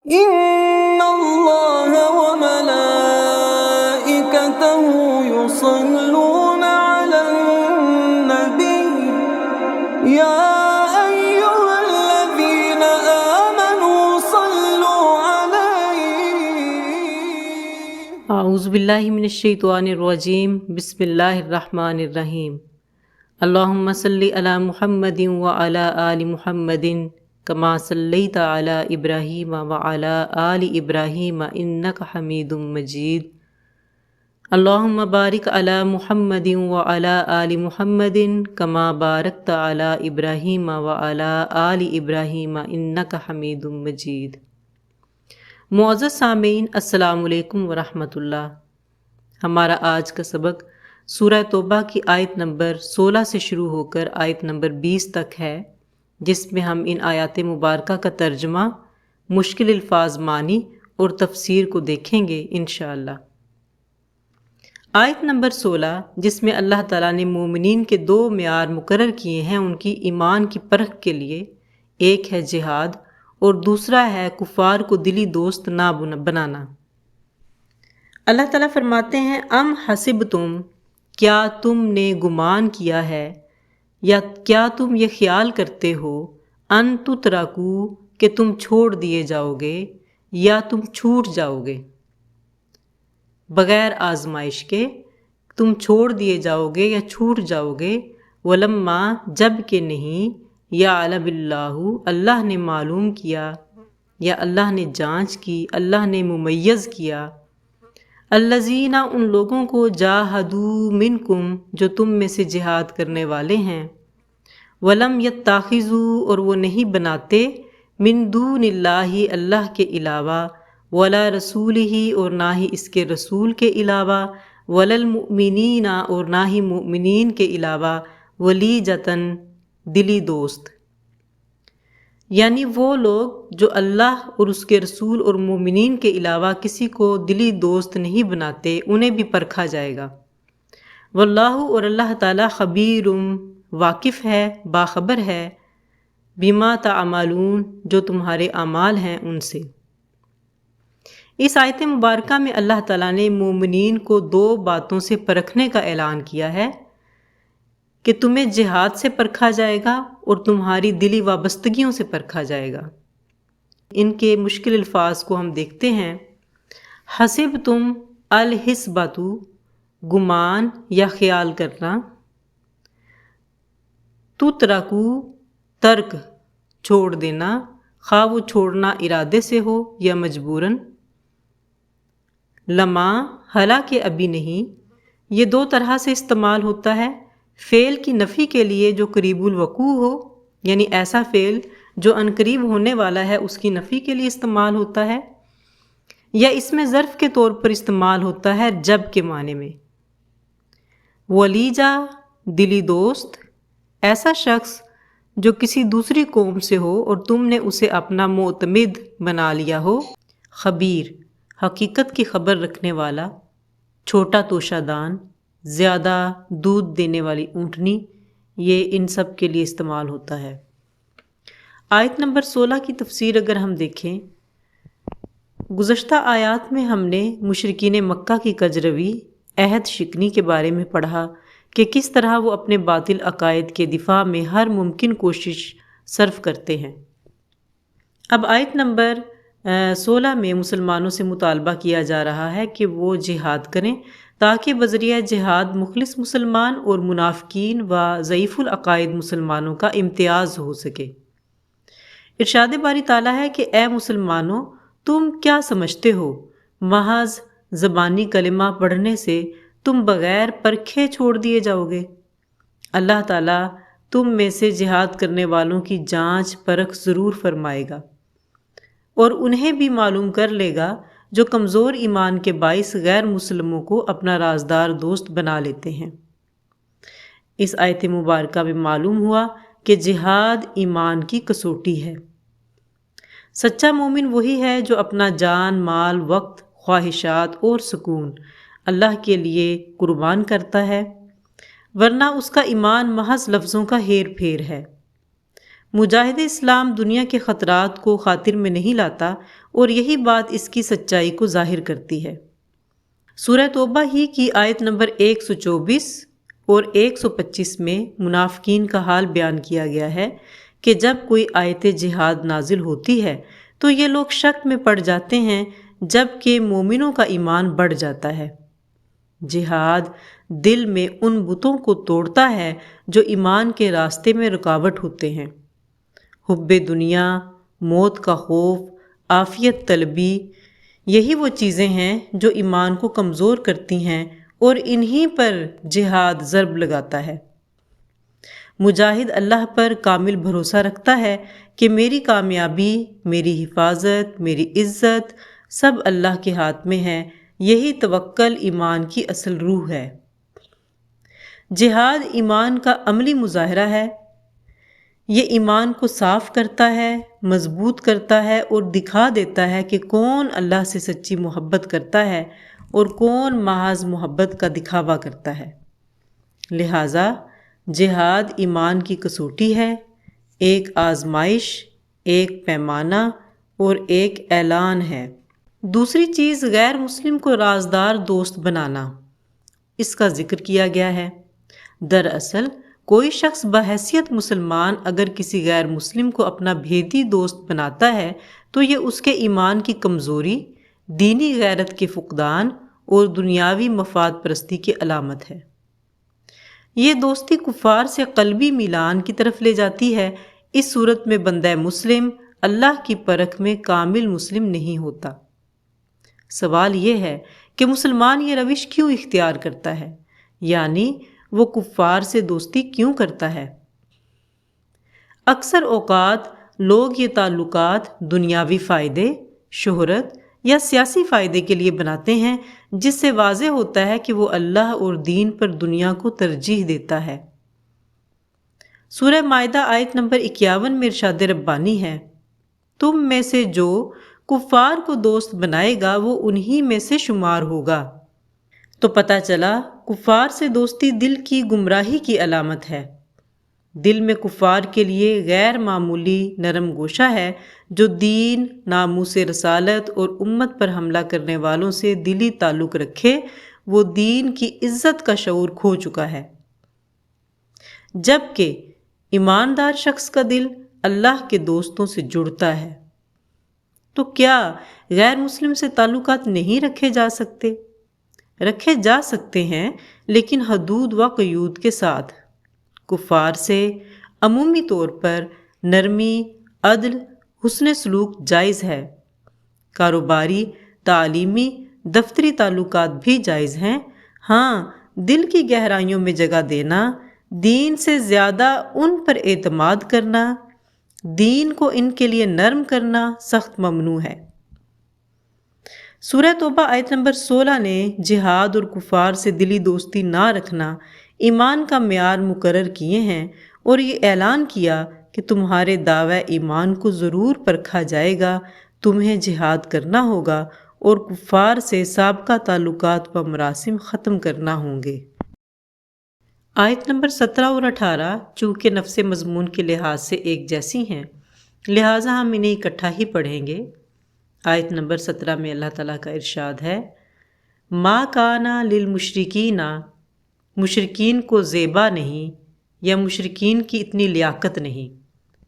إن الله وملائكته يصلون على النبي يا أيها الذين آمنوا صلوا عليه اعوذ باللہ من الشیطان الرجیم بسم اللہ الرحمن الرحیم اللہم صلی علی محمد وعلی آل محمد کما صلیت علی ابراہیم وعلی آل ابراہیم انک حمید مجید اللہم بارک علی محمد وعلی آل محمد کما بارکت علی ابراہیم وعلی آل ابراہیم انک حمید مجید۔ معزز سامعین، السلام علیکم ورحمۃ اللہ۔ ہمارا آج کا سبق سورہ توبہ کی آیت نمبر 16 سے شروع ہو کر آیت نمبر 20 تک ہے، جس میں ہم ان آیات مبارکہ کا ترجمہ، مشکل الفاظ معنی اور تفسیر کو دیکھیں گے انشاءاللہ۔ آیت نمبر 16، جس میں اللہ تعالیٰ نے مومنین کے دو معیار مقرر کیے ہیں ان کی ایمان کی پرکھ کے لیے، ایک ہے جہاد اور دوسرا ہے کفار کو دلی دوست نہ بنانا۔ اللہ تعالیٰ فرماتے ہیں، ام حسبتم، کیا تم نے گمان کیا ہے یا کیا تم یہ خیال کرتے ہو، ان تترکو، کہ تم چھوڑ دیے جاؤ گے یا تم چھوٹ جاؤ گے، بغیر آزمائش کے تم چھوڑ دیے جاؤ گے یا چھوٹ جاؤ گے، ولما، جب کہ نہیں، یعلم اللہ، اللہ نے معلوم کیا یا اللہ نے جانچ کی، اللہ نے ممیز کیا، الذین، ان لوگوں کو، جاہدوا منکم، جو تم میں سے جہاد کرنے والے ہیں، ولم یتخذوا، اور وہ نہیں بناتے، من دون اللہ، اللہ کے علاوہ، ولا رسولہ، اور نہ ہی اس کے رسول کے علاوہ، ولا المؤمنین، اور نہ ہی مؤمنین کے علاوہ، ولیجتن، دلی دوست، یعنی وہ لوگ جو اللہ اور اس کے رسول اور مومنین کے علاوہ کسی کو دلی دوست نہیں بناتے، انہیں بھی پرکھا جائے گا۔ واللہ، اور اللہ تعالیٰ، خبیر، واقف ہے، باخبر ہے، بما تعملون، جو تمہارے اعمال ہیں ان سے۔ اس آیت مبارکہ میں اللہ تعالیٰ نے مومنین کو دو باتوں سے پرکھنے کا اعلان کیا ہے کہ تمہیں جہاد سے پرکھا جائے گا اور تمہاری دلی وابستگیوں سے پرکھا جائے گا۔ ان کے مشکل الفاظ کو ہم دیکھتے ہیں۔ حسبتم، الحسبۃ، گمان یا خیال کرنا، تترکو، ترک، چھوڑ دینا، خواہ وہ چھوڑنا ارادے سے ہو یا مجبوراً، لما، حالانکہ ابھی نہیں، یہ دو طرح سے استعمال ہوتا ہے۔ فعل کی نفی کے لیے جو قریب الوقوع ہو، یعنی ایسا فعل جو عنقریب ہونے والا ہے، اس کی نفی کے لیے استعمال ہوتا ہے، یا اس میں ظرف کے طور پر استعمال ہوتا ہے جب کے معنی میں۔ ولیجہ، دلی دوست، ایسا شخص جو کسی دوسری قوم سے ہو اور تم نے اسے اپنا معتمد بنا لیا ہو۔ خبیر، حقیقت کی خبر رکھنے والا، چھوٹا توشہ دان، زیادہ دودھ دینے والی اونٹنی، یہ ان سب کے لیے استعمال ہوتا ہے۔ آیت نمبر 16 کی تفسیر اگر ہم دیکھیں، گزشتہ آیات میں ہم نے مشرکین مکہ کی کجروی، عہد شکنی کے بارے میں پڑھا کہ کس طرح وہ اپنے باطل عقائد کے دفاع میں ہر ممکن کوشش صرف کرتے ہیں۔ اب آیت نمبر 16 میں مسلمانوں سے مطالبہ کیا جا رہا ہے کہ وہ جہاد کریں تاکہ بذریعہ جہاد مخلص مسلمان اور منافقین و ضعیف العقائد مسلمانوں کا امتیاز ہو سکے۔ ارشاد باری تعالیٰ ہے کہ اے مسلمانوں، تم کیا سمجھتے ہو، محض زبانی کلمہ پڑھنے سے تم بغیر پرکھے چھوڑ دیے جاؤ گے؟ اللہ تعالیٰ تم میں سے جہاد کرنے والوں کی جانچ پرکھ ضرور فرمائے گا اور انہیں بھی معلوم کر لے گا جو کمزور ایمان کے باعث غیر مسلموں کو اپنا رازدار دوست بنا لیتے ہیں۔ اس آیت مبارکہ میں معلوم ہوا کہ جہاد ایمان کی کسوٹی ہے۔ سچا مومن وہی ہے جو اپنا جان، مال، وقت، خواہشات اور سکون اللہ کے لیے قربان کرتا ہے، ورنہ اس کا ایمان محض لفظوں کا ہیر پھیر ہے۔ مجاہد اسلام دنیا کے خطرات کو خاطر میں نہیں لاتا اور یہی بات اس کی سچائی کو ظاہر کرتی ہے۔ سورہ توبہ ہی کی آیت نمبر 124 اور 125 میں منافقین کا حال بیان کیا گیا ہے کہ جب کوئی آیت جہاد نازل ہوتی ہے تو یہ لوگ شک میں پڑ جاتے ہیں جبکہ مومنوں کا ایمان بڑھ جاتا ہے۔ جہاد دل میں ان بتوں کو توڑتا ہے جو ایمان کے راستے میں رکاوٹ ہوتے ہیں۔ حب دنیا، موت کا خوف، عافیت طلبی، یہی وہ چیزیں ہیں جو ایمان کو کمزور کرتی ہیں اور انہی پر جہاد ضرب لگاتا ہے۔ مجاہد اللہ پر کامل بھروسہ رکھتا ہے کہ میری کامیابی، میری حفاظت، میری عزت سب اللہ کے ہاتھ میں ہے۔ یہی توکل ایمان کی اصل روح ہے۔ جہاد ایمان کا عملی مظاہرہ ہے۔ یہ ایمان کو صاف کرتا ہے، مضبوط کرتا ہے اور دکھا دیتا ہے کہ کون اللہ سے سچی محبت کرتا ہے اور کون محض محبت کا دکھاوا کرتا ہے۔ لہٰذا جہاد ایمان کی کسوٹی ہے، ایک آزمائش، ایک پیمانہ اور ایک اعلان ہے۔ دوسری چیز غیر مسلم کو رازدار دوست بنانا، اس کا ذکر کیا گیا ہے۔ دراصل کوئی شخص بحیثیت مسلمان اگر کسی غیر مسلم کو اپنا بھیدی دوست بناتا ہے تو یہ اس کے ایمان کی کمزوری، دینی غیرت کے فقدان اور دنیاوی مفاد پرستی کی علامت ہے۔ یہ دوستی کفار سے قلبی میلان کی طرف لے جاتی ہے۔ اس صورت میں بندہ مسلم اللہ کی پرکھ میں کامل مسلم نہیں ہوتا۔ سوال یہ ہے کہ مسلمان یہ روش کیوں اختیار کرتا ہے، یعنی وہ کفار سے دوستی کیوں کرتا ہے؟ اکثر اوقات لوگ یہ تعلقات دنیاوی فائدے، شہرت یا سیاسی فائدے کے لیے بناتے ہیں، جس سے واضح ہوتا ہے کہ وہ اللہ اور دین پر دنیا کو ترجیح دیتا ہے۔ سورہ مائدہ آیت نمبر 51 میں ارشاد ربانی ہے، تم میں سے جو کفار کو دوست بنائے گا وہ انہی میں سے شمار ہوگا۔ تو پتہ چلا کفار سے دوستی دل کی گمراہی کی علامت ہے۔ دل میں کفار کے لیے غیر معمولی نرم گوشہ ہے۔ جو دین، ناموس رسالت اور امت پر حملہ کرنے والوں سے دلی تعلق رکھے وہ دین کی عزت کا شعور کھو چکا ہے، جبکہ ایماندار شخص کا دل اللہ کے دوستوں سے جڑتا ہے۔ تو کیا غیر مسلم سے تعلقات نہیں رکھے جا سکتے؟ رکھے جا سکتے ہیں، لیکن حدود و قیود کے ساتھ۔ کفار سے عمومی طور پر نرمی، عدل، حسن سلوک جائز ہے۔ کاروباری، تعلیمی، دفتری تعلقات بھی جائز ہیں۔ ہاں، دل کی گہرائیوں میں جگہ دینا، دین سے زیادہ ان پر اعتماد کرنا، دین کو ان کے لیے نرم کرنا سخت ممنوع ہے۔ سورہ توبہ آیت نمبر 16 نے جہاد اور کفار سے دلی دوستی نہ رکھنا ایمان کا معیار مقرر کیے ہیں اور یہ اعلان کیا کہ تمہارے دعوی ایمان کو ضرور پرکھا جائے گا، تمہیں جہاد کرنا ہوگا اور کفار سے سابقہ تعلقات و مراسم ختم کرنا ہوں گے۔ آیت نمبر 17 اور 18 چونکہ نفس مضمون کے لحاظ سے ایک جیسی ہیں لہٰذا ہم انہیں اکٹھا ہی پڑھیں گے۔ آیت نمبر 17 میں اللہ تعالیٰ کا ارشاد ہے، ما کانا للمشرکین، مشرکین کو زیبا نہیں یا مشرکین کی اتنی لیاقت نہیں۔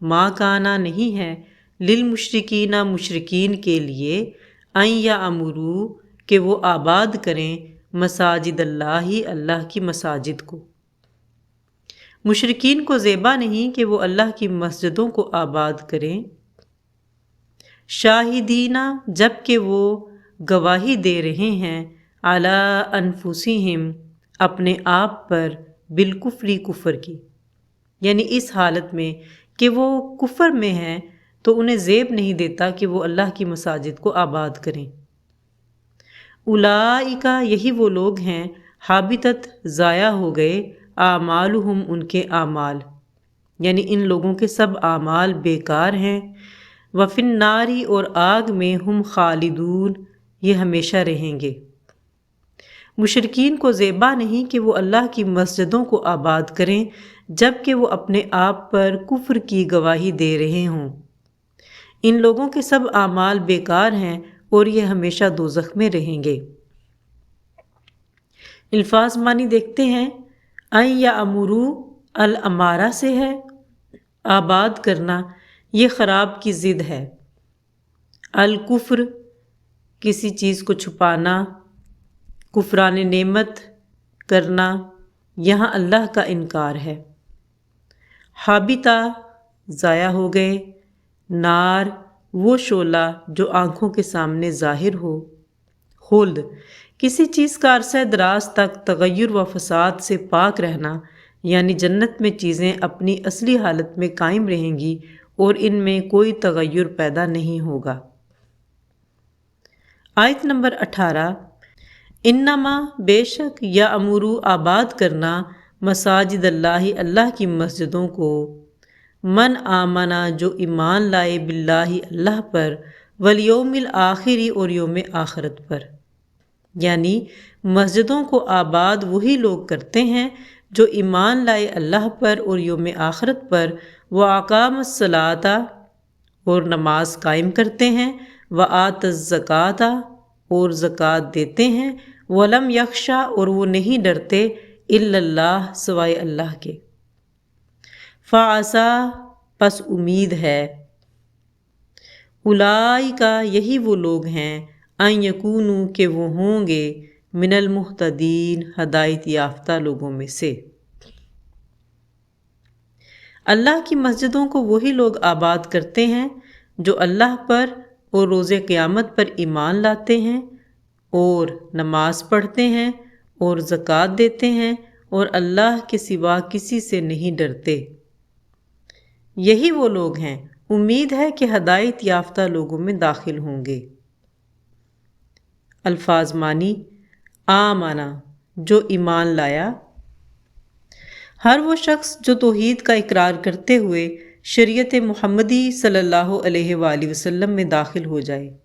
ما کانا نہیں ہے للمشرکین، مشرکین کے لیے، ان یعمروا کہ وہ آباد کریں مساجد اللہ، اللہ کی مساجد کو۔ مشرکین کو زیبا نہیں کہ وہ اللہ کی مسجدوں کو آباد کریں۔ شاہدینہ جب کہ وہ گواہی دے رہے ہیں، علی انفسہم اپنے آپ پر، بالکفری کفر کی، یعنی اس حالت میں کہ وہ کفر میں ہیں تو انہیں زیب نہیں دیتا کہ وہ اللہ کی مساجد کو آباد کریں۔ اولئک یہی وہ لوگ ہیں، حابطت ضائع ہو گئے، اعمالہم ان کے اعمال، یعنی ان لوگوں کے سب اعمال بیکار ہیں۔ وفی النار اور آگ میں ہم خالدون یہ ہمیشہ رہیں گے۔ مشرکین کو زیبا نہیں کہ وہ اللہ کی مسجدوں کو آباد کریں جب کہ وہ اپنے آپ پر کفر کی گواہی دے رہے ہوں۔ ان لوگوں کے سب اعمال بیکار ہیں اور یہ ہمیشہ دوزخ میں رہیں گے۔ الفاظ معنی دیکھتے ہیں۔ این یا امرو الامارہ سے ہے، آباد کرنا، یہ خراب کی ضد ہے۔ الکفر کسی چیز کو چھپانا، کفران نعمت کرنا، یہاں اللہ کا انکار ہے۔ حابطہ ضائع ہو گئے، نار وہ شعلہ جو آنکھوں کے سامنے ظاہر ہو۔ خلد کسی چیز کا عرصہ دراز تک تغیر و فساد سے پاک رہنا، یعنی جنت میں چیزیں اپنی اصلی حالت میں قائم رہیں گی اور ان میں کوئی تغیر پیدا نہیں ہوگا۔ آیت نمبر 18۔ انما بے شک یا امرو آباد کرنا مساجد اللہ اللہ کی مسجدوں کو، من آمنا جو ایمان لائے باللہ اللہ پر، والیوم الآخری اور یوم آخرت پر، یعنی مسجدوں کو آباد وہی لوگ کرتے ہیں جو ایمان لائے اللہ پر اور یوم آخرت پر، وَأَقَامَ الصَّلَاةَ اور نماز قائم کرتے ہیں، وَآتَى الزَّكَاةَ اور زکوٰۃ دیتے ہیں، وَلَمْ يَخْشَ اور وہ نہیں ڈرتے، إِلَّا اللَّهَ سوائے اللہ کے، فَعَسَىٰ پس امید ہے، اولئک یہی وہ لوگ ہیں، ان یکونوا کہ وہ ہوں گے، من المہتدین ہدایت یافتہ لوگوں میں سے۔ اللہ کی مسجدوں کو وہی لوگ آباد کرتے ہیں جو اللہ پر اور روز قیامت پر ایمان لاتے ہیں اور نماز پڑھتے ہیں اور زکوٰۃ دیتے ہیں اور اللہ کے سوا کسی سے نہیں ڈرتے۔ یہی وہ لوگ ہیں، امید ہے کہ ہدایت یافتہ لوگوں میں داخل ہوں گے۔ الفاظ معنی۔ آمنا جو ایمان لایا، ہر وہ شخص جو توحید کا اقرار کرتے ہوئے شریعت محمدی صلی اللہ علیہ وآلہ وسلم میں داخل ہو جائے۔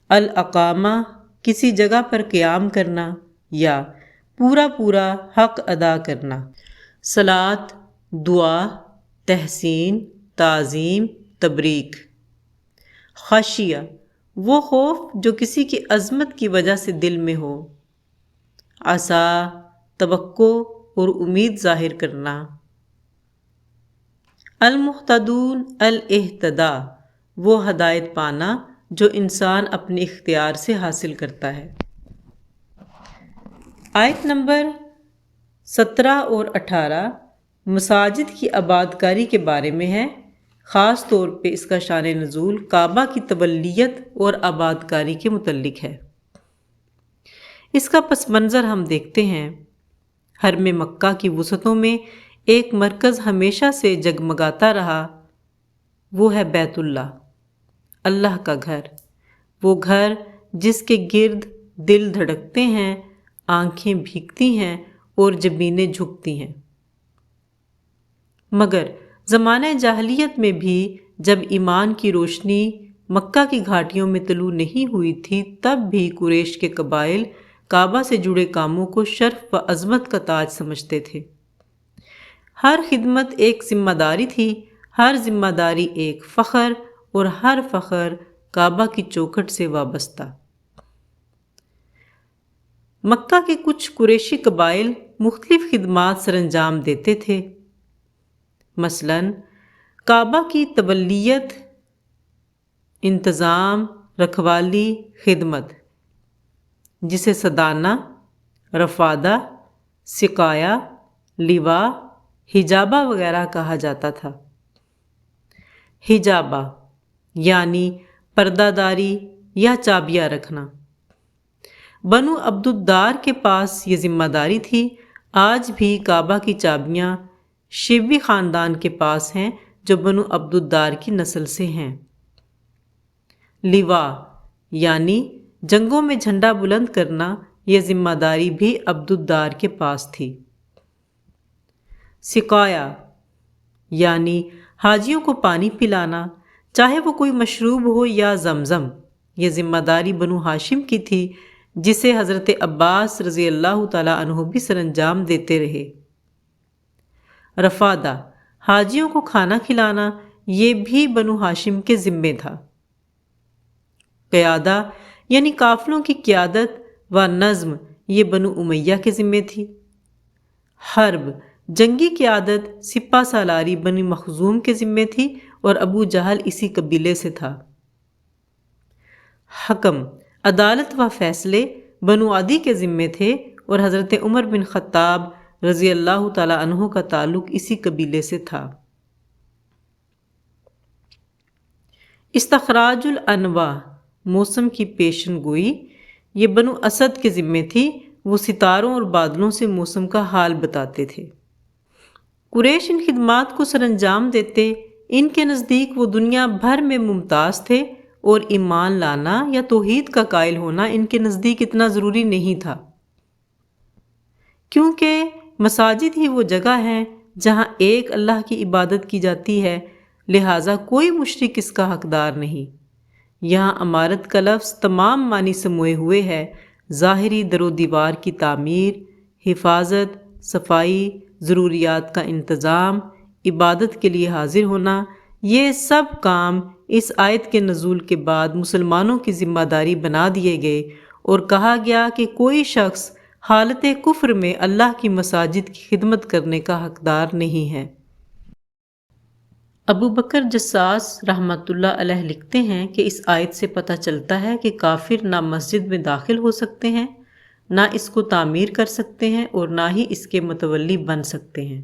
الاقامہ کسی جگہ پر قیام کرنا یا پورا حق ادا کرنا، صلاۃ، دعا، تحسین، تعظیم، تبریک۔ خشیہ وہ خوف جو کسی کی عظمت کی وجہ سے دل میں ہو۔ عصا توقع اور امید ظاہر کرنا۔ المہتدون الاہتدا وہ ہدایت پانا جو انسان اپنے اختیار سے حاصل کرتا ہے۔ آیت نمبر 17 اور 18 مساجد کی آباد کاری کے بارے میں ہے، خاص طور پہ اس کا شان نزول کعبہ کی تبلیت اور آباد کاری کے متعلق ہے۔ اس کا پس منظر ہم دیکھتے ہیں۔ حرم مکہ کی وسعتوں میں ایک مرکز ہمیشہ سے جگمگاتا رہا، وہ ہے بیت اللہ، اللہ کا گھر، وہ گھر جس کے گرد دل دھڑکتے ہیں، آنکھیں بھیگتی ہیں اور جبینیں جھکتی ہیں۔ مگر زمانہ جاہلیت میں بھی جب ایمان کی روشنی مکہ کی گھاٹیوں میں طلوع نہیں ہوئی تھی، تب بھی قریش کے قبائل کعبہ سے جڑے کاموں کو شرف و عظمت کا تاج سمجھتے تھے۔ ہر خدمت ایک ذمہ داری تھی، ہر ذمہ داری ایک فخر، اور ہر فخر کعبہ کی چوکھٹ سے وابستہ۔ مکہ کے کچھ قریشی قبائل مختلف خدمات سر انجام دیتے تھے، مثلاً کعبہ کی تبلیت، انتظام، رکھوالی، خدمت، جسے سدانہ، رفادہ، سقایہ، لواء، حجابہ وغیرہ کہا جاتا تھا۔ حجابہ یعنی پردہ داری یا چابیاں رکھنا۔ بنو عبد الدار کے پاس یہ ذمہ داری تھی۔ آج بھی کعبہ کی چابیاں شیبی خاندان کے پاس ہیں جو بنو عبد الدار کی نسل سے ہیں۔ لواء یعنی جنگوں میں جھنڈا بلند کرنا، یہ ذمہ داری بھی عبد الدار کے پاس تھی۔ سقایا یعنی حاجیوں کو پانی پلانا، چاہے وہ کوئی مشروب ہو یا زمزم، یہ ذمہ داری بنو ہاشم کی تھی، جسے حضرت عباس رضی اللہ تعالیٰ عنہ بھی سر انجام دیتے رہے۔ رفادہ، حاجیوں کو کھانا کھلانا، یہ بھی بنو ہاشم کے ذمے تھا۔ قیادہ یعنی قافلوں کی قیادت و نظم، یہ بنو امیہ کے ذمے تھی۔ حرب، جنگی قیادت، سپہ سالاری بنی مخزوم کے ذمے تھی اور ابو جہل اسی قبیلے سے تھا۔ حکم، عدالت و فیصلے بنو عدی کے ذمے تھے اور حضرت عمر بن خطاب رضی اللہ تعالیٰ عنہ کا تعلق اسی قبیلے سے تھا۔ استخراج الانواع، موسم کی پیشن گوئی، یہ بنو اسد کے ذمے تھی۔ وہ ستاروں اور بادلوں سے موسم کا حال بتاتے تھے۔ قریش ان خدمات کو سر انجام دیتے۔ ان کے نزدیک وہ دنیا بھر میں ممتاز تھے اور ایمان لانا یا توحید کا قائل ہونا ان کے نزدیک اتنا ضروری نہیں تھا، کیونکہ مساجد ہی وہ جگہ ہیں جہاں ایک اللہ کی عبادت کی جاتی ہے، لہٰذا کوئی مشرک اس کا حقدار نہیں۔ یہاں عمارت کا لفظ تمام معنی سموئے ہوئے ہے۔ ظاہری در و دیوار کی تعمیر، حفاظت، صفائی، ضروریات کا انتظام، عبادت کے لیے حاضر ہونا، یہ سب کام اس آیت کے نزول کے بعد مسلمانوں کی ذمہ داری بنا دیے گئے اور کہا گیا کہ کوئی شخص حالت کفر میں اللہ کی مساجد کی خدمت کرنے کا حقدار نہیں ہے۔ ابو بکر جساس رحمۃ اللہ علیہ لکھتے ہیں کہ اس آیت سے پتہ چلتا ہے کہ کافر نہ مسجد میں داخل ہو سکتے ہیں، نہ اس کو تعمیر کر سکتے ہیں اور نہ ہی اس کے متولی بن سکتے ہیں۔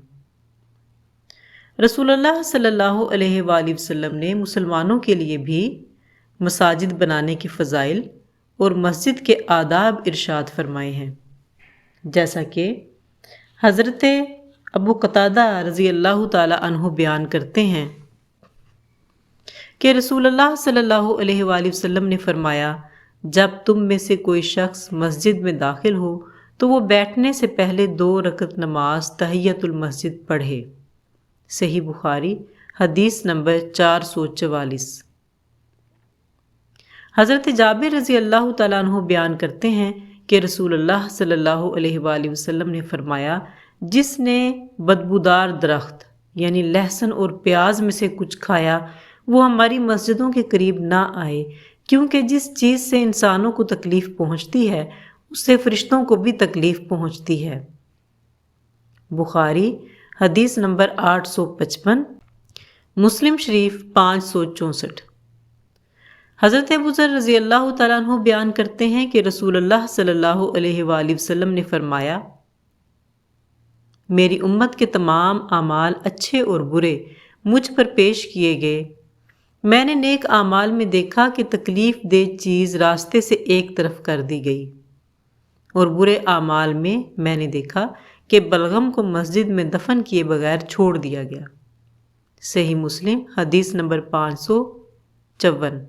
رسول اللہ صلی اللہ علیہ وآلہ وسلم نے مسلمانوں کے لیے بھی مساجد بنانے کے فضائل اور مسجد کے آداب ارشاد فرمائے ہیں، جیسا کہ حضرت ابو قتادہ رضی اللہ تعالی عنہ بیان کرتے ہیں کہ رسول اللہ صلی اللہ علیہ وآلہ وسلم نے فرمایا، جب تم میں سے کوئی شخص مسجد میں داخل ہو تو وہ بیٹھنے سے پہلے 2 رکعت نماز تحیۃ المسجد پڑھے۔ صحیح بخاری حدیث نمبر 444۔ حضرت جابر رضی اللہ تعالیٰ عنہ بیان کرتے ہیں کہ رسول اللہ صلی اللہ علیہ وآلہ وسلم نے فرمایا، جس نے بدبودار درخت یعنی لہسن اور پیاز میں سے کچھ کھایا وہ ہماری مسجدوں کے قریب نہ آئے، کیونکہ جس چیز سے انسانوں کو تکلیف پہنچتی ہے اس سے فرشتوں کو بھی تکلیف پہنچتی ہے۔ بخاری حدیث نمبر 855، مسلم شریف 564۔ حضرت ابو ذر رضی اللہ تعالیٰ عنہ بیان کرتے ہیں کہ رسول اللہ صلی اللہ علیہ وآلہ وسلم نے فرمایا، میری امت کے تمام اعمال اچھے اور برے مجھ پر پیش کیے گئے۔ میں نے نیک اعمال میں دیکھا کہ تکلیف دہ چیز راستے سے ایک طرف کر دی گئی، اور برے اعمال میں نے دیکھا کہ بلغم کو مسجد میں دفن کیے بغیر چھوڑ دیا گیا۔ صحیح مسلم حدیث نمبر 554۔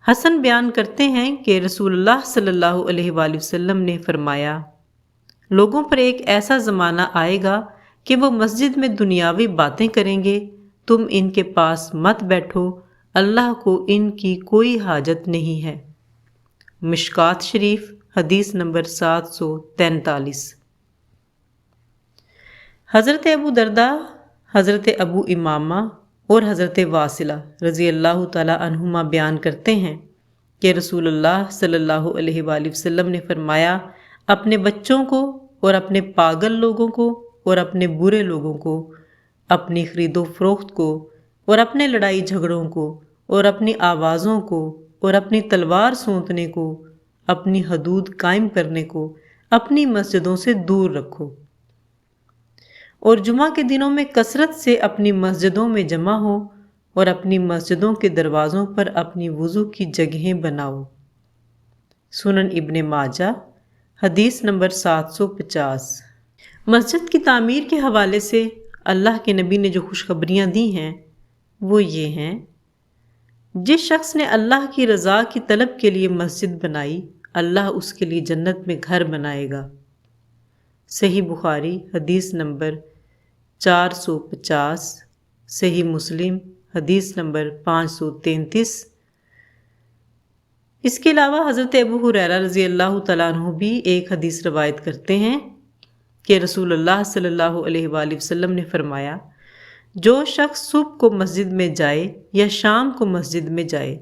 حسن بیان کرتے ہیں کہ رسول اللہ صلی اللہ علیہ وآلہ وسلم نے فرمایا، لوگوں پر ایک ایسا زمانہ آئے گا کہ وہ مسجد میں دنیاوی باتیں کریں گے، تم ان کے پاس مت بیٹھو، اللہ کو ان کی کوئی حاجت نہیں ہے۔ مشکات شریف حدیث نمبر 743۔ حضرت ابو درداء، حضرت ابو امامہ اور حضرت واصلہ رضی اللہ تعالی عنہما بیان کرتے ہیں کہ رسول اللہ صلی اللہ علیہ وآلہ وسلم نے فرمایا، اپنے بچوں کو اور اپنے پاگل لوگوں کو اور اپنے برے لوگوں کو، اپنی خرید و فروخت کو اور اپنے لڑائی جھگڑوں کو اور اپنی آوازوں کو اور اپنی تلوار سونتنے کو، اپنی حدود قائم کرنے کو اپنی مسجدوں سے دور رکھو، اور جمعہ کے دنوں میں کثرت سے اپنی مسجدوں میں جمع ہو اور اپنی مسجدوں کے دروازوں پر اپنی وضو کی جگہیں بناؤ۔ سنن ابن ماجہ حدیث نمبر 750۔ مسجد کی تعمیر کے حوالے سے اللہ کے نبی نے جو خوشخبریاں دی ہیں وہ یہ ہیں، جس شخص نے اللہ کی رضا کی طلب کے لیے مسجد بنائی، اللہ اس کے لیے جنت میں گھر بنائے گا۔ صحیح بخاری حدیث نمبر 450، صحیح مسلم حدیث نمبر 533۔ اس کے علاوہ حضرت ابو ہریرہ رضی اللہ تعالیٰ عنہ بھی ایک حدیث روایت کرتے ہیں کہ رسول اللہ صلی اللہ علیہ وآلہ وسلم نے فرمایا، جو شخص صبح کو مسجد میں جائے یا شام کو مسجد میں جائے،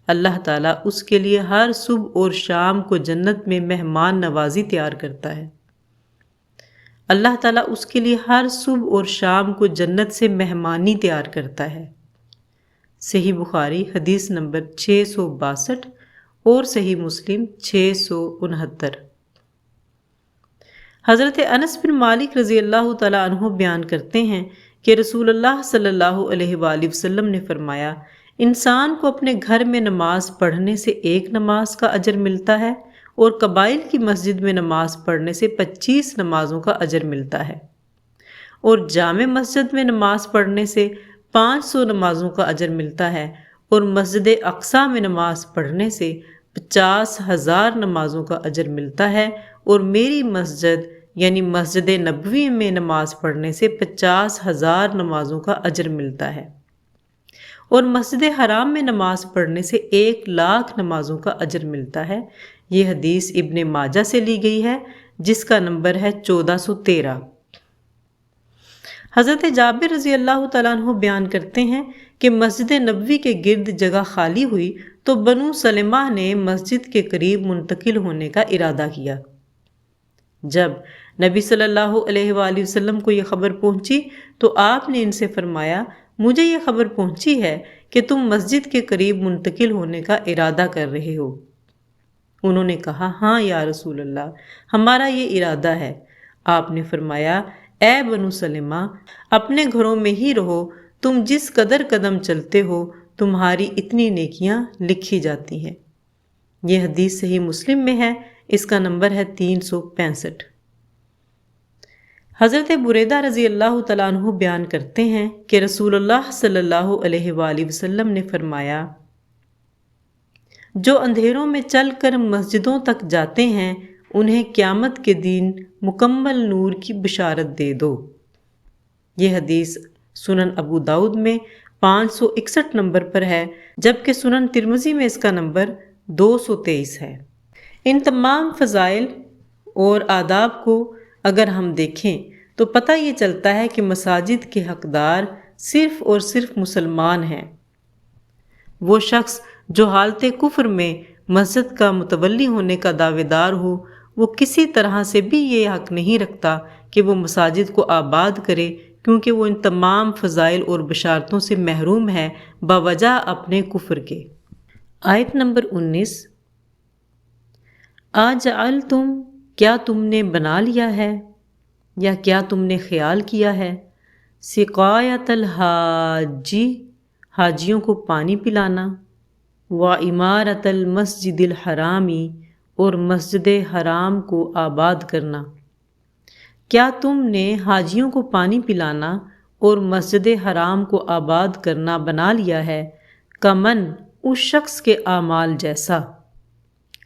اللہ تعالیٰ اس کے لیے ہر صبح اور شام کو جنت میں مہمان نوازی تیار کرتا ہے۔ اللہ تعالیٰ اس کے لیے ہر صبح اور شام کو جنت سے مہمانی تیار کرتا ہے۔ صحیح بخاری حدیث نمبر 662 اور صحیح مسلم 669۔ حضرت انس بن مالک رضی اللہ تعالیٰ عنہ بیان کرتے ہیں کہ رسول اللہ صلی اللہ علیہ وآلہ وسلم نے فرمایا، انسان کو اپنے گھر میں نماز پڑھنے سے ایک نماز کا اجر ملتا ہے اور قبائل کی مسجد میں نماز پڑھنے سے 25 نمازوں کا اجر ملتا ہے، اور جامع مسجد میں نماز پڑھنے سے 500 نمازوں کا اجر ملتا ہے، اور مسجد اقصیٰ میں نماز پڑھنے سے 50,000 نمازوں کا اجر ملتا ہے، اور میری مسجد یعنی مسجد نبوی میں نماز پڑھنے سے 50,000 نمازوں کا اجر ملتا ہے، اور مسجد حرام میں نماز پڑھنے سے 1,00,000 نمازوں کا اجر ملتا ہے۔ یہ حدیث ابن ماجہ سے لی گئی ہے، جس کا نمبر ہے 1413۔ حضرت جابر رضی اللہ تعالیٰ عنہ بیان کرتے ہیں کہ مسجد نبوی کے گرد جگہ خالی ہوئی تو بنو سلمہ نے مسجد کے قریب منتقل ہونے کا ارادہ کیا۔ جب نبی صلی اللہ علیہ وآلہ وسلم کو یہ خبر پہنچی تو آپ نے ان سے فرمایا، مجھے یہ خبر پہنچی ہے کہ تم مسجد کے قریب منتقل ہونے کا ارادہ کر رہے ہو۔ انہوں نے کہا، ہاں یا رسول اللہ، ہمارا یہ ارادہ ہے۔ آپ نے فرمایا، اے بنو سلمہ، اپنے گھروں میں ہی رہو، تم جس قدر قدم چلتے ہو تمہاری اتنی نیکیاں لکھی جاتی ہیں۔ یہ حدیث صحیح مسلم میں ہے، اس کا نمبر ہے 365۔ حضرت بریدہ رضی اللہ تعالیٰ عنہ بیان کرتے ہیں کہ رسول اللہ صلی اللہ علیہ وآلہ وسلم نے فرمایا، جو اندھیروں میں چل کر مسجدوں تک جاتے ہیں انہیں قیامت کے دن مکمل نور کی بشارت دے دو۔ یہ حدیث سنن ابو داؤد میں 561 نمبر پر ہے، جبکہ سنن ترمذی میں اس کا نمبر 223 ہے۔ ان تمام فضائل اور آداب کو اگر ہم دیکھیں تو پتہ یہ چلتا ہے کہ مساجد کے حقدار صرف اور صرف مسلمان ہیں۔ وہ شخص جو حالت کفر میں مسجد کا متولی ہونے کا دعوے دار ہو، وہ کسی طرح سے بھی یہ حق نہیں رکھتا کہ وہ مساجد کو آباد کرے، کیونکہ وہ ان تمام فضائل اور بشارتوں سے محروم ہے بوجہ اپنے کفر کے۔ آیت نمبر 19، اجعلتم، کیا تم نے بنا لیا ہے یا کیا تم نے خیال کیا ہے، سقایۃ الحاج، حاجیوں کو پانی پلانا، وعمارۃ المسجد الحرامی، اور مسجد حرام کو آباد کرنا، کیا تم نے حاجیوں کو پانی پلانا اور مسجد حرام کو آباد کرنا بنا لیا ہے، کمن، اس شخص کے اعمال جیسا۔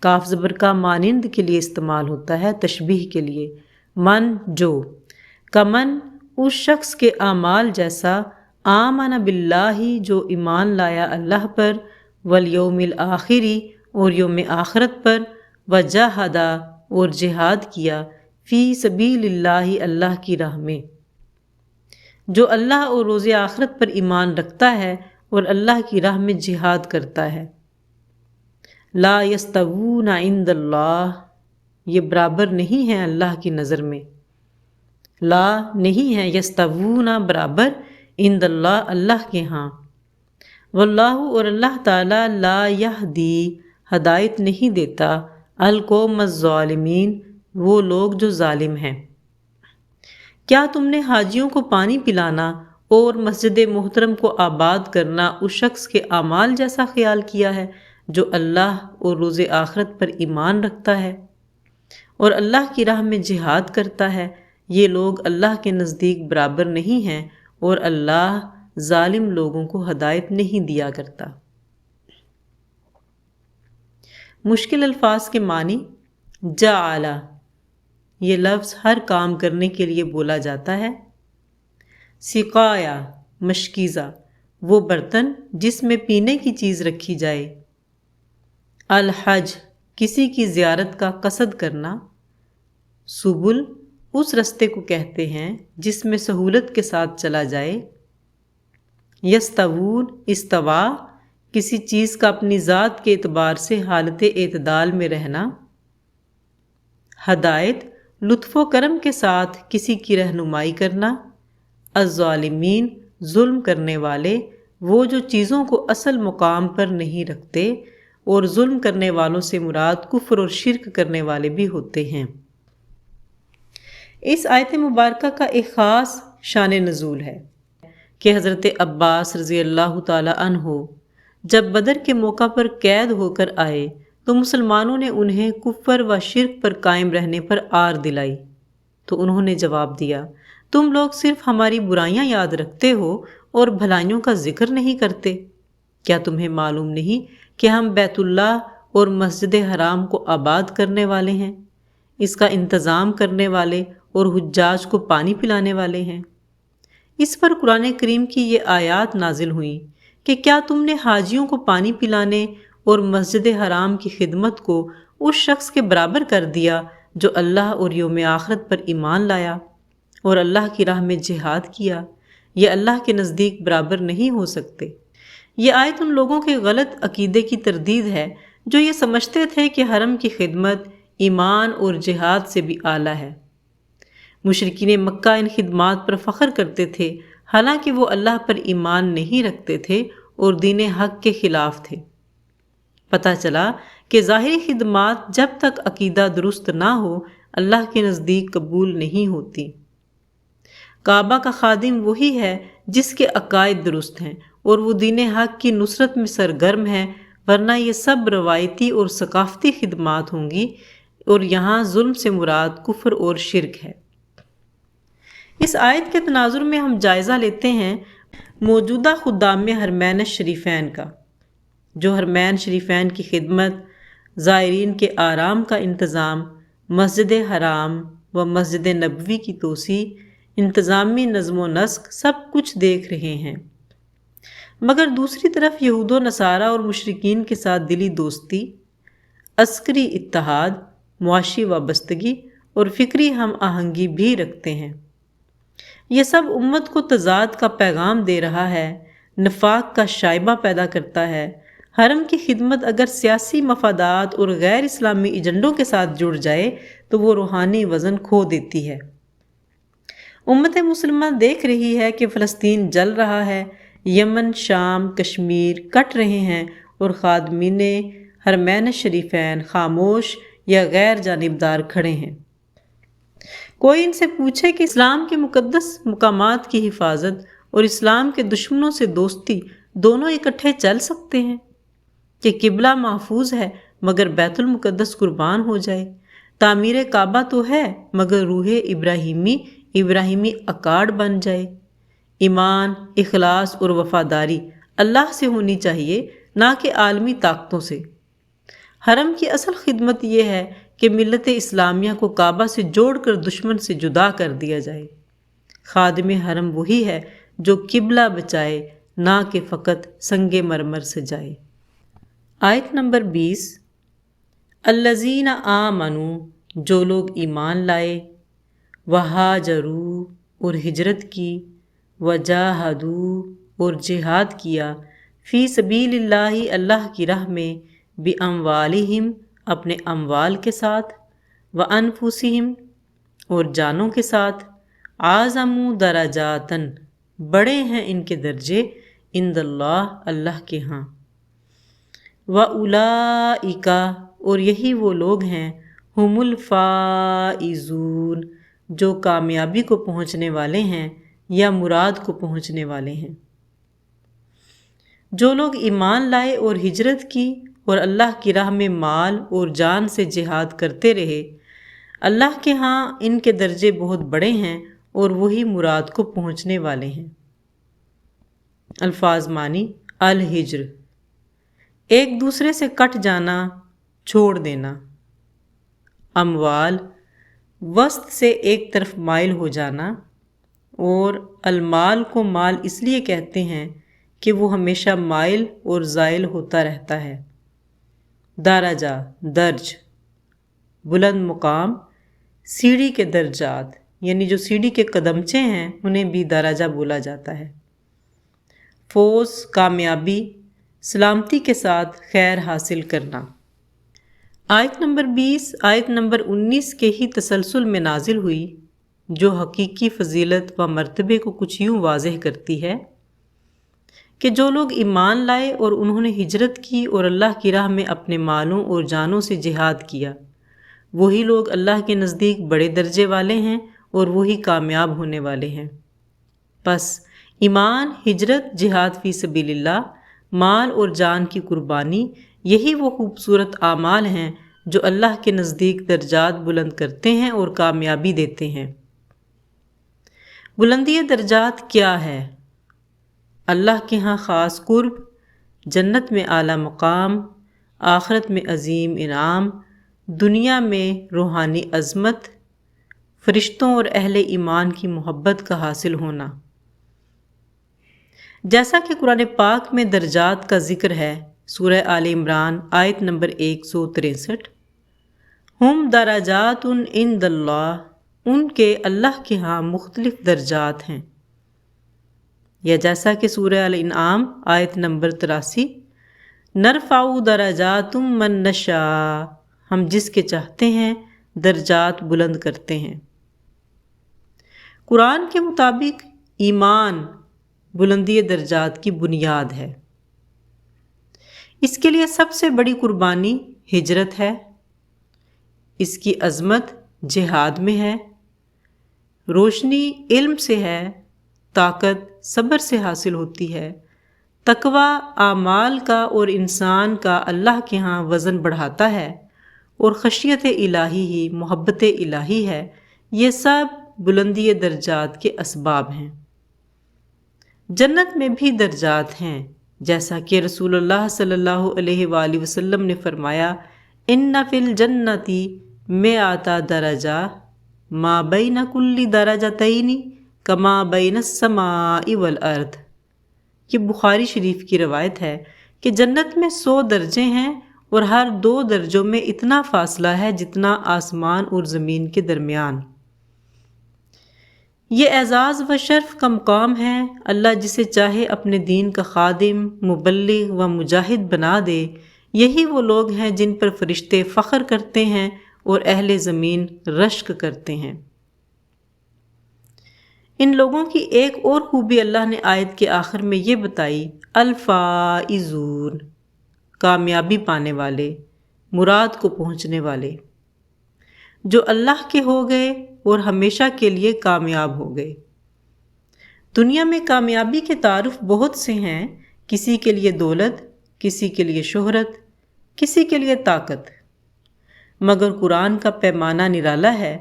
کاف زبر کا مانند کے لیے استعمال ہوتا ہے، تشبیہ کے لیے، من جو، کمن اس شخص کے اعمال جیسا، آمن باللہ جو ایمان لایا اللہ پر، والیوم الآخری اور یوم آخرت پر، وجاہدا اور جہاد کیا، فی سبیل اللہ اللہ کی راہ میں۔ جو اللہ اور روز آخرت پر ایمان رکھتا ہے اور اللہ کی راہ میں جہاد کرتا ہے۔ لا یستوون عند اللہ، یہ برابر نہیں ہے اللہ کی نظر میں، لا نہیں ہے، یستوون برابر، عند اللہ اللہ کے ہاں، واللہ اور اللہ تعالی لا یہدی ہدایت نہیں دیتا، القوم الظالمین وہ لوگ جو ظالم ہیں۔ کیا تم نے حاجیوں کو پانی پلانا اور مسجد محترم کو آباد کرنا اس شخص کے اعمال جیسا خیال کیا ہے جو اللہ اور روز آخرت پر ایمان رکھتا ہے اور اللہ کی راہ میں جہاد کرتا ہے؟ یہ لوگ اللہ کے نزدیک برابر نہیں ہیں اور اللہ ظالم لوگوں کو ہدایت نہیں دیا کرتا۔ مشکل الفاظ کے معنی، جعل، یہ لفظ ہر کام کرنے کے لیے بولا جاتا ہے۔ سقایا، مشکیزہ، وہ برتن جس میں پینے کی چیز رکھی جائے۔ الحج کسی کی زیارت کا قصد کرنا. سبل اس رستے کو کہتے ہیں جس میں سہولت کے ساتھ چلا جائے. یستوون استوا کسی چیز کا اپنی ذات کے اعتبار سے حالت اعتدال میں رہنا. ہدایت لطف و کرم کے ساتھ کسی کی رہنمائی کرنا. الظالمین ظلم کرنے والے وہ جو چیزوں کو اصل مقام پر نہیں رکھتے، اور ظلم کرنے والوں سے مراد کفر اور شرک کرنے والے بھی ہوتے ہیں. اس آیت مبارکہ کا ایک خاص شان نزول ہے کہ حضرت عباس رضی اللہ تعالی عنہ جب بدر کے موقع پر قید ہو کر آئے تو مسلمانوں نے انہیں کفر و شرک پر قائم رہنے پر آر دلائی. تو انہوں نے جواب دیا، تم لوگ صرف ہماری برائیاں یاد رکھتے ہو اور بھلائیوں کا ذکر نہیں کرتے. کیا تمہیں معلوم نہیں کہ ہم بیت اللہ اور مسجد حرام کو آباد کرنے والے ہیں، اس کا انتظام کرنے والے اور حجاج کو پانی پلانے والے ہیں؟ اس پر قرآن کریم کی یہ آیات نازل ہوئیں کہ کیا تم نے حاجیوں کو پانی پلانے اور مسجد حرام کی خدمت کو اس شخص کے برابر کر دیا جو اللہ اور یوم آخرت پر ایمان لایا اور اللہ کی راہ میں جہاد کیا؟ یہ اللہ کے نزدیک برابر نہیں ہو سکتے. یہ آیت ان لوگوں کے غلط عقیدے کی تردید ہے جو یہ سمجھتے تھے کہ حرم کی خدمت ایمان اور جہاد سے بھی اعلیٰ ہے. مشرکین مکہ ان خدمات پر فخر کرتے تھے، حالانکہ وہ اللہ پر ایمان نہیں رکھتے تھے اور دین حق کے خلاف تھے. پتہ چلا کہ ظاہری خدمات جب تک عقیدہ درست نہ ہو اللہ کے نزدیک قبول نہیں ہوتی. کعبہ کا خادم وہی ہے جس کے عقائد درست ہیں اور وہ دین حق کی نصرت میں سرگرم ہے، ورنہ یہ سب روایتی اور ثقافتی خدمات ہوں گی، اور یہاں ظلم سے مراد کفر اور شرک ہے. اس آیت کے تناظر میں ہم جائزہ لیتے ہیں موجودہ خدام حرمین شریفین کا، جو حرمین شریفین کی خدمت، زائرین کے آرام کا انتظام، مسجد حرام و مسجد نبوی کی توسیع، انتظامی نظم و نسق سب کچھ دیکھ رہے ہیں. مگر دوسری طرف یہود و نصارہ اور مشرکین کے ساتھ دلی دوستی، عسکری اتحاد، معاشی وابستگی اور فکری ہم آہنگی بھی رکھتے ہیں. یہ سب امت کو تضاد کا پیغام دے رہا ہے، نفاق کا شائبہ پیدا کرتا ہے. حرم کی خدمت اگر سیاسی مفادات اور غیر اسلامی ایجنڈوں کے ساتھ جڑ جائے تو وہ روحانی وزن کھو دیتی ہے. امت مسلمہ دیکھ رہی ہے کہ فلسطین جل رہا ہے، یمن، شام، کشمیر کٹ رہے ہیں، اور خادمین حرمین شریفین خاموش یا غیر جانبدار کھڑے ہیں. کوئی ان سے پوچھے کہ اسلام کے مقدس مقامات کی حفاظت اور اسلام کے دشمنوں سے دوستی دونوں اکٹھے چل سکتے ہیں؟ کہ قبلہ محفوظ ہے مگر بیت المقدس قربان ہو جائے، تعمیر کعبہ تو ہے مگر روح ابراہیمی اکاڑ بن جائے. ایمان، اخلاص اور وفاداری اللہ سے ہونی چاہیے، نہ کہ عالمی طاقتوں سے. حرم کی اصل خدمت یہ ہے کہ ملت اسلامیہ کو کعبہ سے جوڑ کر دشمن سے جدا کر دیا جائے. خادم حرم وہی ہے جو قبلہ بچائے، نہ کہ فقط سنگ مرمر سجائے. آیت نمبر 20. الذین آمنوا جو لوگ ایمان لائے، وہاجروا اور ہجرت کی، وجاہدوا اور جہاد کیا، فی سبیل اللہ اللہ کی راہ میں، باموالہم اپنے اموال کے ساتھ، وانفسہم اور جانوں کے ساتھ، اعظم درجاتن بڑے ہیں ان کے درجے، عند اللہ اللہ کے ہاں، وَأُولَئِكَ اور یہی وہ لوگ ہیں، ہم الفائزون جو کامیابی کو پہنچنے والے ہیں یا مراد کو پہنچنے والے ہیں. جو لوگ ایمان لائے اور ہجرت کی اور اللہ کی راہ میں مال اور جان سے جہاد کرتے رہے، اللہ کے ہاں ان کے درجے بہت بڑے ہیں اور وہی مراد کو پہنچنے والے ہیں. الفاظ معنی: الہجر ایک دوسرے سے کٹ جانا، چھوڑ دینا. اموال وسط سے ایک طرف مائل ہو جانا، اور المال کو مال اس لیے کہتے ہیں کہ وہ ہمیشہ مائل اور زائل ہوتا رہتا ہے. درجہ درج، بلند مقام، سیڑھی کے درجات یعنی جو سیڑھی کے قدمچے ہیں انہیں بھی درجہ بولا جاتا ہے۔ فوز، کامیابی، سلامتی کے ساتھ خیر حاصل کرنا۔ آیت نمبر 20 آیت نمبر 19 کے ہی تسلسل میں نازل ہوئی، جو حقیقی فضیلت و مرتبے کو کچھ یوں واضح کرتی ہے کہ جو لوگ ایمان لائے اور انہوں نے ہجرت کی اور اللہ کی راہ میں اپنے مالوں اور جانوں سے جہاد کیا، وہی لوگ اللہ کے نزدیک بڑے درجے والے ہیں اور وہی کامیاب ہونے والے ہیں۔ پس ایمان، ہجرت، جہاد فی سبیل اللہ، مال اور جان کی قربانی، یہی وہ خوبصورت اعمال ہیں جو اللہ کے نزدیک درجات بلند کرتے ہیں اور کامیابی دیتے ہیں۔ بلندی درجات کیا ہے؟ اللہ کے ہاں خاص قرب، جنت میں اعلیٰ مقام، آخرت میں عظیم انعام، دنیا میں روحانی عظمت، فرشتوں اور اہل ایمان کی محبت کا حاصل ہونا۔ جیسا کہ قرآن پاک میں درجات کا ذکر ہے، سورہ آل عمران آیت نمبر 163، ہم درجات عند اللہ، ان کے اللہ کے ہاں مختلف درجات ہیں۔ یا جیسا کہ سورہ الانعام آیت نمبر 83، نرفع درجات من نشاء، ہم جس کے چاہتے ہیں درجات بلند کرتے ہیں۔ قرآن کے مطابق ایمان بلندی درجات کی بنیاد ہے۔ اس کے لیے سب سے بڑی قربانی ہجرت ہے، اس کی عظمت جہاد میں ہے، روشنی علم سے ہے، طاقت صبر سے حاصل ہوتی ہے، تقوی اعمال کا اور انسان کا اللہ کے ہاں وزن بڑھاتا ہے، اور خشیت الہی ہی محبت الہی ہے۔ یہ سب بلندی درجات کے اسباب ہیں۔ جنت میں بھی درجات ہیں، جیسا کہ رسول اللہ صلی اللہ علیہ وآلہ وسلم نے فرمایا، ان فی الجنت مئۃ درجہ ما بین کل درجتین کما بین السماء والارض۔ یہ بخاری شریف کی روایت ہے کہ جنت میں 100 درجے ہیں اور ہر 2 درجوں میں اتنا فاصلہ ہے جتنا آسمان اور زمین کے درمیان۔ یہ اعزاز و شرف کا مقام ہے۔ اللہ جسے چاہے اپنے دین کا خادم، مبلغ و مجاہد بنا دے۔ یہی وہ لوگ ہیں جن پر فرشتے فخر کرتے ہیں اور اہل زمین رشک کرتے ہیں۔ ان لوگوں کی ایک اور خوبی اللہ نے آیت کے آخر میں یہ بتائی، الفائزون، کامیابی پانے والے، مراد کو پہنچنے والے، جو اللہ کے ہو گئے اور ہمیشہ کے لیے کامیاب ہو گئے۔ دنیا میں کامیابی کے تعارف بہت سے ہیں، کسی کے لیے دولت، کسی کے لیے شہرت، کسی کے لیے طاقت، مگر قرآن کا پیمانہ نرالا ہے۔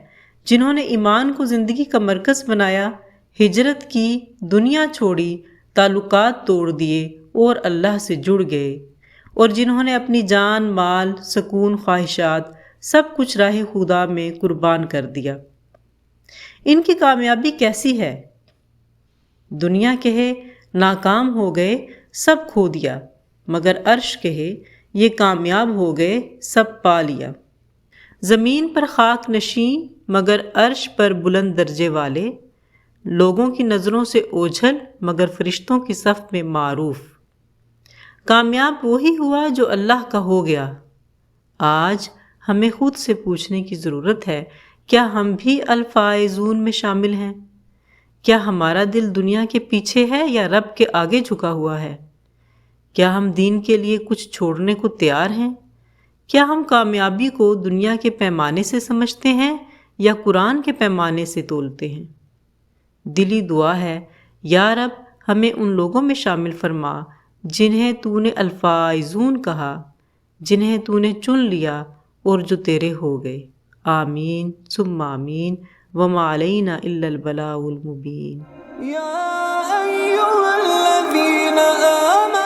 جنہوں نے ایمان کو زندگی کا مرکز بنایا، ہجرت کی، دنیا چھوڑی، تعلقات توڑ دیے اور اللہ سے جڑ گئے، اور جنہوں نے اپنی جان، مال، سکون، خواہشات سب کچھ راہ خدا میں قربان کر دیا، ان کی کامیابی کیسی ہے؟ دنیا کہے ناکام ہو گئے، سب کھو دیا، مگر عرش کہے یہ کامیاب ہو گئے، سب پا لیا۔ زمین پر خاک نشین، مگر عرش پر بلند درجے والے، لوگوں کی نظروں سے اوجھل مگر فرشتوں کی صف میں معروف۔ کامیاب وہی ہوا جو اللہ کا ہو گیا۔ آج ہمیں خود سے پوچھنے کی ضرورت ہے، کیا ہم بھی الفائزون میں شامل ہیں؟ کیا ہمارا دل دنیا کے پیچھے ہے یا رب کے آگے جھکا ہوا ہے؟ کیا ہم دین کے لیے کچھ چھوڑنے کو تیار ہیں؟ کیا ہم کامیابی کو دنیا کے پیمانے سے سمجھتے ہیں یا قرآن کے پیمانے سے تولتے ہیں؟ دلی دعا ہے، یا رب ہمیں ان لوگوں میں شامل فرما جنہیں تو نے الفائزون کہا، جنہیں تو نے چن لیا اور جو تیرے ہو گئے۔ آمین ثم آمین وما علینا الا البلاغ المبین۔ یا ایھا الذین آمنوا